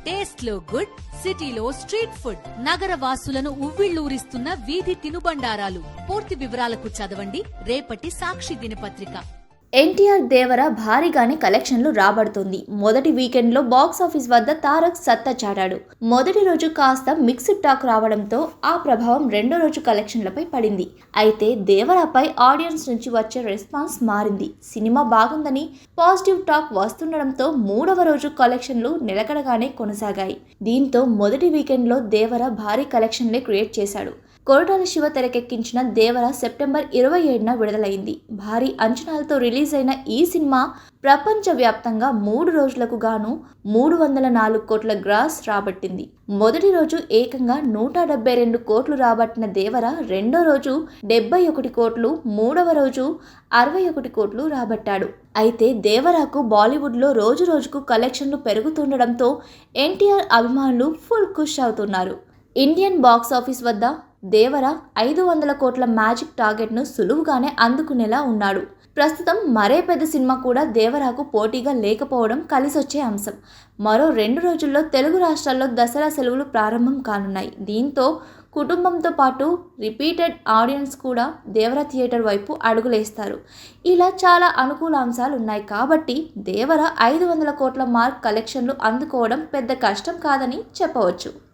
Taste లో good, సిటీలో street food, నగర వాసులను ఉవ్విళ్లూరిస్తున్న వీధి తినుబండారాలు. పూర్తి వివరాలకు చదవండి రేపటి సాక్షి దినపత్రిక. ఎన్టీఆర్ దేవర భారీగానే కలెక్షన్లు రాబడుతోంది. మొదటి వీకెండ్లో బాక్సాఫీస్ వద్ద తారక్ సత్తా చాటాడు. మొదటి రోజు కాస్త మిక్స్డ్ టాక్ రావడంతో ఆ ప్రభావం రెండో రోజు కలెక్షన్లపై పడింది. అయితే దేవరపై ఆడియన్స్ నుంచి వచ్చే రెస్పాన్స్ మారింది. సినిమా బాగుందని పాజిటివ్ టాక్ వస్తుండడంతో మూడవ రోజు కలెక్షన్లు నిలకడగానే కొనసాగాయి. దీంతో మొదటి వీకెండ్లో దేవర భారీ కలెక్షన్లే క్రియేట్ చేశాడు. కొరటాల శివ తెరకెక్కించిన దేవర సెప్టెంబర్ 27న విడుదలైంది. భారీ అంచనాలతో రిలీజ్ అయిన ఈ సినిమా ప్రపంచవ్యాప్తంగా 3 రోజులకు గాను 304 కోట్ల గ్రాస్ రాబట్టింది. మొదటి రోజు ఏకంగా 172 కోట్లు రాబట్టిన దేవర రెండో రోజు 71 కోట్లు, మూడవ రోజు 61 కోట్లు రాబట్టాడు. అయితే దేవరకు బాలీవుడ్లో రోజు రోజుకు కలెక్షన్లు పెరుగుతుండడంతో ఎన్టీఆర్ అభిమానులు ఫుల్ ఖుష్ అవుతున్నారు. ఇండియన్ బాక్సాఫీస్ వద్ద దేవర 500 కోట్ల మ్యాజిక్ టార్గెట్ను సులువుగానే అందుకునేలా ఉన్నాడు. ప్రస్తుతం మరే పెద్ద సినిమా కూడా దేవరకు పోటీగా లేకపోవడం కలిసొచ్చే అంశం. మరో 2 రోజుల్లో తెలుగు రాష్ట్రాల్లో దసరా సెలవులు ప్రారంభం కానున్నాయి. దీంతో కుటుంబంతో పాటు రిపీటెడ్ ఆడియన్స్ కూడా దేవర థియేటర్ వైపు అడుగులేస్తారు. ఇలా చాలా అనుకూల అంశాలు ఉన్నాయి కాబట్టి దేవర 500 కోట్ల మార్క్ కలెక్షన్లు అందుకోవడం పెద్ద కష్టం కాదని చెప్పవచ్చు.